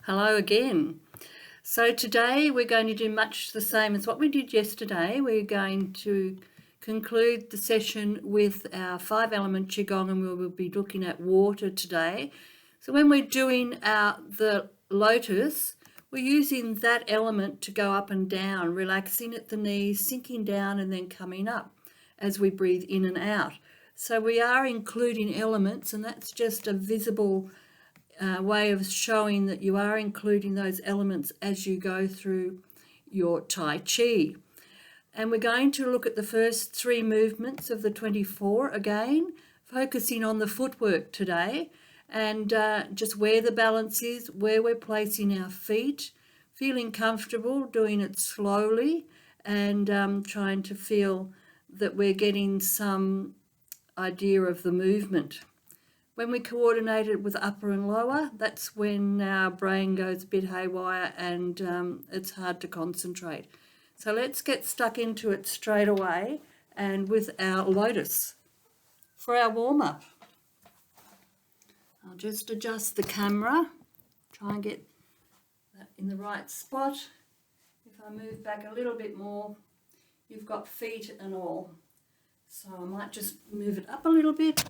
Hello again. So today we're going to do much the same as what we did yesterday. We're going to conclude the session with our 5-element Qigong, and we will be looking at water today. So when we're doing the lotus, we're using that element to go up and down, relaxing at the knees, sinking down and then coming up as we breathe in and out. So we are including elements, and that's just a visible way of showing that you are including those elements as you go through your Tai Chi. And we're going to look at the first 3 movements of the 24 again, focusing on the footwork today, and just where the balance is, where we're placing our feet, feeling comfortable, doing it slowly, and trying to feel that we're getting some idea of the movement. When we coordinate it with upper and lower, that's when our brain goes a bit haywire and it's hard to concentrate. So let's get stuck into it straight away and with our lotus. For our warm-up, I'll just adjust the camera, try and get that in the right spot. If I move back a little bit more, you've got feet and all. So I might just move it up a little bit,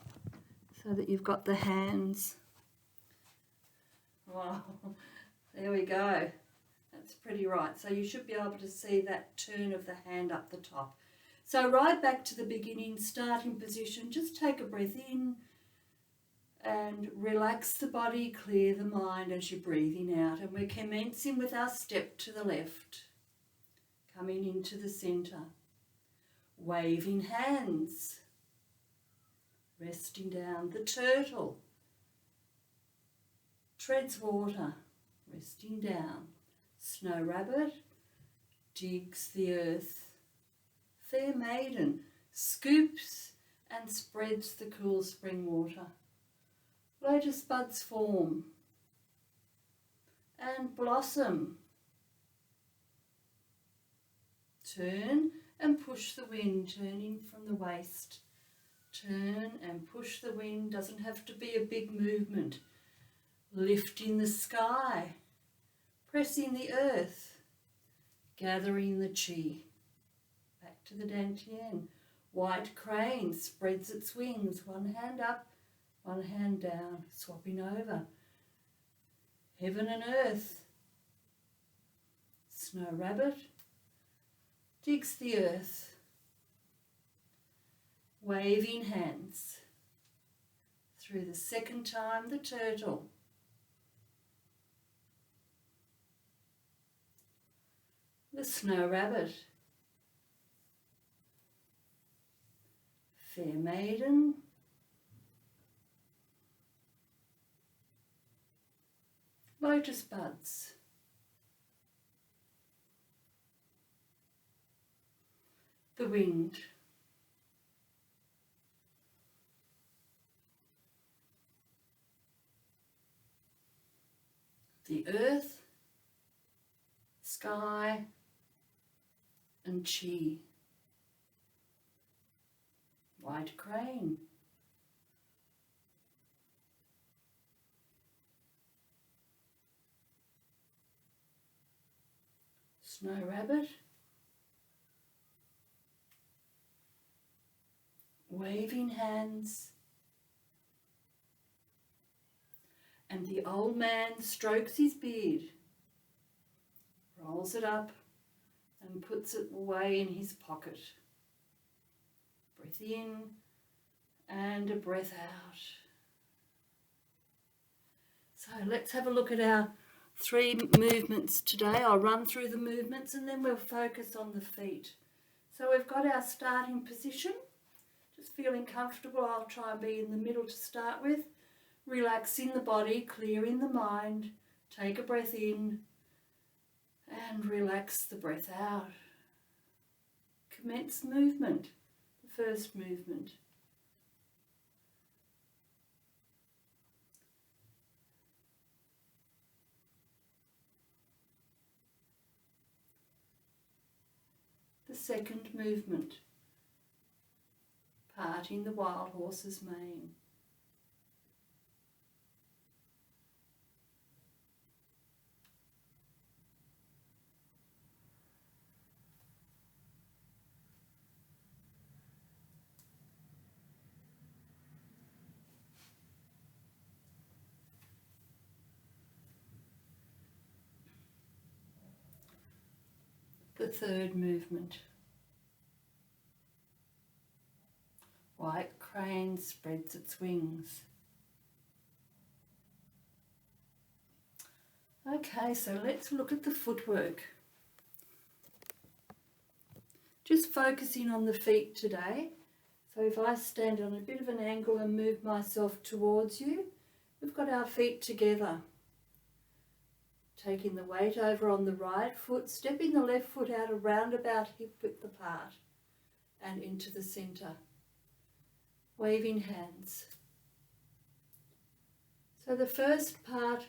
so that you've got the hands. Wow, there we go. That's pretty right. So you should be able to see that turn of the hand up the top. So right back to the beginning, starting position, just take a breath in and relax the body, clear the mind as you're breathing out. And we're commencing with our step to the left, coming into the centre, waving hands. Resting down, the turtle treads water, resting down. Snow rabbit digs the earth. Fair maiden scoops and spreads the cool spring water. Lotus buds form and blossom. Turn and push the wind, turning from the waist. Turn and push the wind, doesn't have to be a big movement. Lifting the sky, pressing the earth, gathering the chi. Back to the dantian. White crane spreads its wings, one hand up, one hand down, swapping over. Heaven and earth. Snow rabbit digs the earth. Waving hands. Through the second time, the turtle. The snow rabbit. Fair maiden. Lotus buds. The wind. The earth, sky and chi. White crane. Snow rabbit. Waving hands. And the old man strokes his beard, rolls it up and puts it away in his pocket. Breath in and a breath out. So let's have a look at our 3 movements today. I'll run through the movements and then we'll focus on the feet. So we've got our starting position. Just feeling comfortable. I'll try and be in the middle to start with. Relaxing the body, clearing the mind. Take a breath in and relax the breath out. Commence movement, the first movement. The second movement, parting the wild horse's mane. third movement. White crane spreads its wings. Okay, so let's look at the footwork. Just focusing on the feet today. So if I stand on a bit of an angle and move myself towards you, we've got our feet together. Taking the weight over on the right foot, stepping the left foot out around about hip width apart and into the centre. Waving hands. So the first part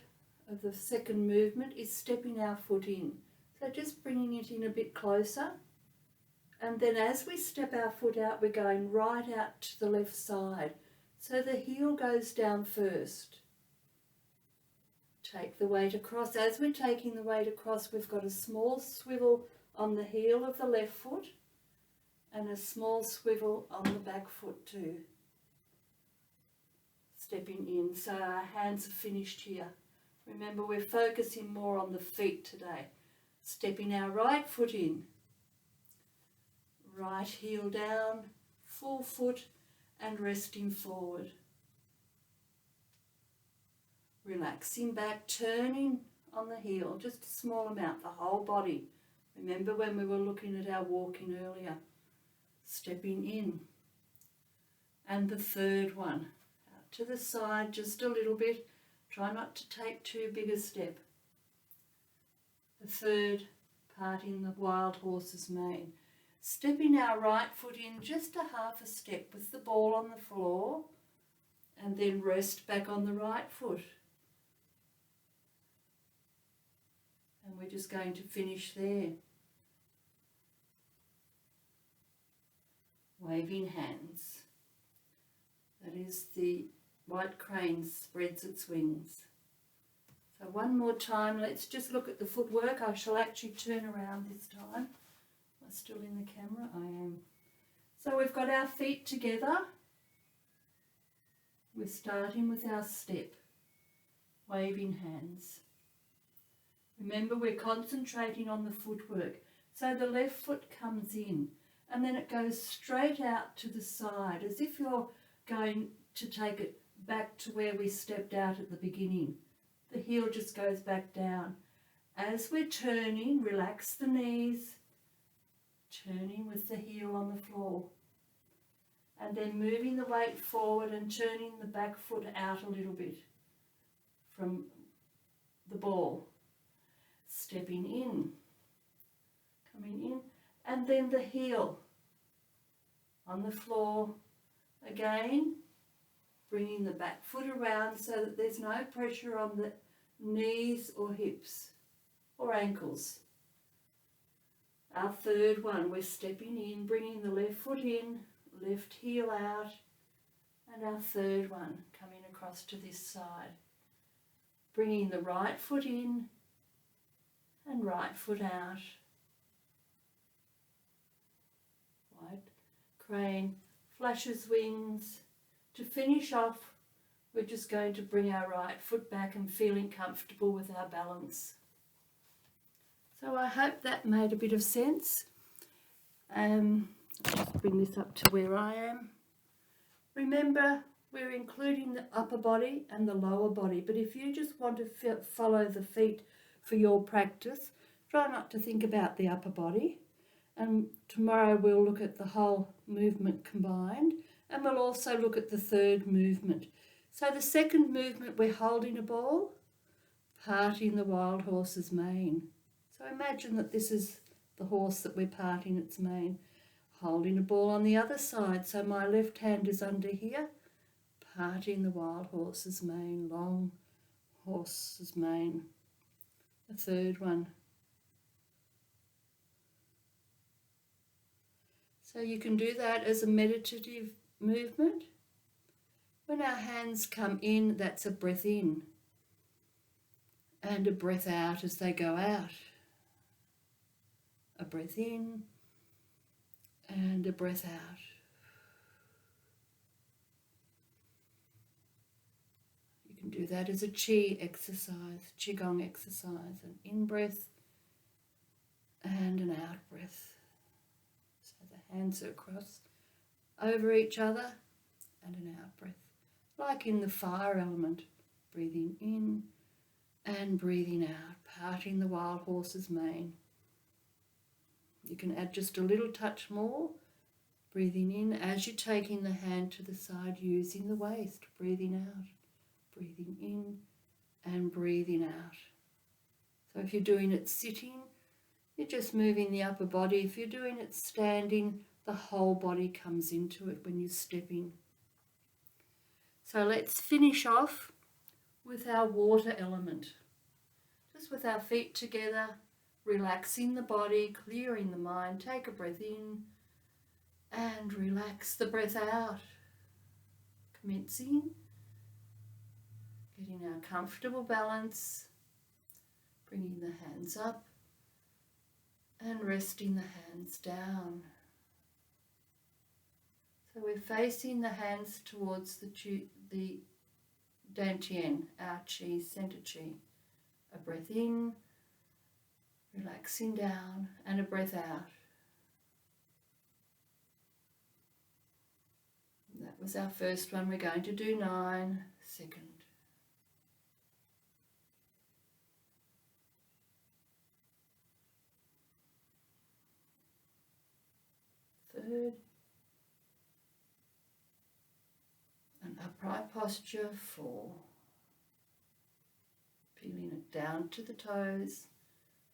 of the second movement is stepping our foot in. So just bringing it in a bit closer. And then as we step our foot out, we're going right out to the left side. So the heel goes down first. Take the weight across. As we're taking the weight across, we've got a small swivel on the heel of the left foot and a small swivel on the back foot too. Stepping in. So our hands are finished here. Remember, we're focusing more on the feet today. Stepping our right foot in. Right heel down, full foot and resting forward. Relaxing back, turning on the heel, just a small amount, the whole body. Remember when we were looking at our walking earlier. Stepping in. And the third one, out to the side just a little bit. Try not to take too big a step. The third, parting the wild horse's mane. Stepping our right foot in just a half a step with the ball on the floor and then rest back on the right foot. And we're just going to finish there. Waving hands. That is the white crane spreads its wings. So one more time, let's just look at the footwork. I shall actually turn around this time. Still in the camera? I am. So we've got our feet together. We're starting with our step. Waving hands. Remember, we're concentrating on the footwork. So the left foot comes in and then it goes straight out to the side as if you're going to take it back to where we stepped out at the beginning. The heel just goes back down. As we're turning, relax the knees. Turning with the heel on the floor and then moving the weight forward and turning the back foot out a little bit from the ball. Stepping in, coming in, and then the heel on the floor again, bringing the back foot around so that there's no pressure on the knees or hips or ankles. Our third one, we're stepping in, bringing the left foot in, left heel out, and our third one coming across to this side. Bringing the right foot in and right foot out. White crane flashes wings. To finish off, we're just going to bring our right foot back and feeling comfortable with our balance. So I hope that made a bit of sense. Just bring this up to where I am. Remember, we're including the upper body and the lower body, but if you just want to follow the feet for your practice, try not to think about the upper body. And tomorrow we'll look at the whole movement combined, and we'll also look at the third movement. So the second movement, we're holding a ball, parting the wild horse's mane. So imagine that this is the horse that we're parting its mane, holding a ball on the other side. So my left hand is under here, parting the wild horse's mane, long horse's mane. The third one. So you can do that as a meditative movement. When our hands come in, that's a breath in and a breath out as they go out. A breath in and a breath out. You can do that as a qi exercise, qigong exercise, an in-breath and an out breath. So the hands are across over each other and an out breath. Like in the fire element, breathing in and breathing out, parting the wild horse's mane. You can add just a little touch more, breathing in as you're taking the hand to the side, using the waist, breathing out, breathing in and breathing out. So if you're doing it sitting, you're just moving the upper body. If you're doing it standing, the whole body comes into it when you're stepping. So let's finish off with our water element. Just with our feet together, relaxing the body, clearing the mind. Take a breath in and relax the breath out. Commencing, getting our comfortable balance, bringing the hands up and resting the hands down. So we're facing the hands towards the dantian, our chi, center chi. A breath in, relaxing down, and a breath out. That was our first one. We're going to do 9, second. Third. An upright posture, 4. Feeling it down to the toes,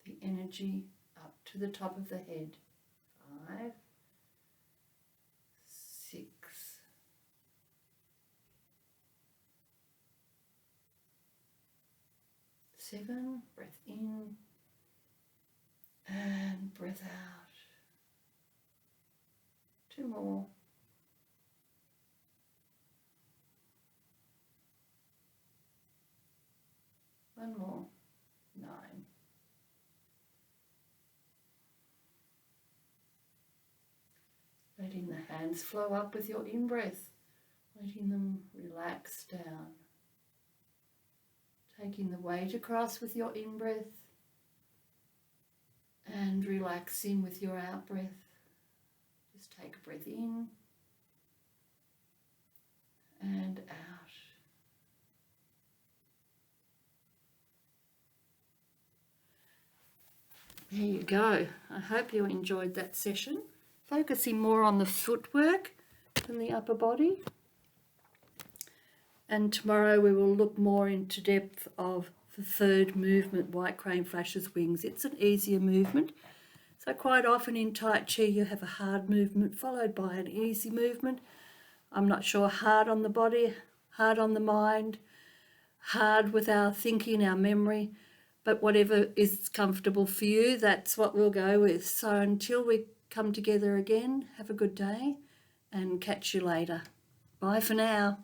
the energy up to the top of the head. 5, 6, 7, breath in and breath out. 2 more. 1 more. 9. Letting the hands flow up with your in-breath, letting them relax down. Taking the weight across with your in-breath and relaxing with your out-breath. Just take a breath in and out. There you go. I hope you enjoyed that session. Focusing more on the footwork than the upper body. And tomorrow we will look more into depth of the third movement, White Crane Flashes Wings. It's an easier movement. So quite often in Tai Chi you have a hard movement followed by an easy movement. I'm not sure, hard on the body, hard on the mind, hard with our thinking, our memory. But whatever is comfortable for you, that's what we'll go with. So until we come together again, have a good day and catch you later. Bye for now.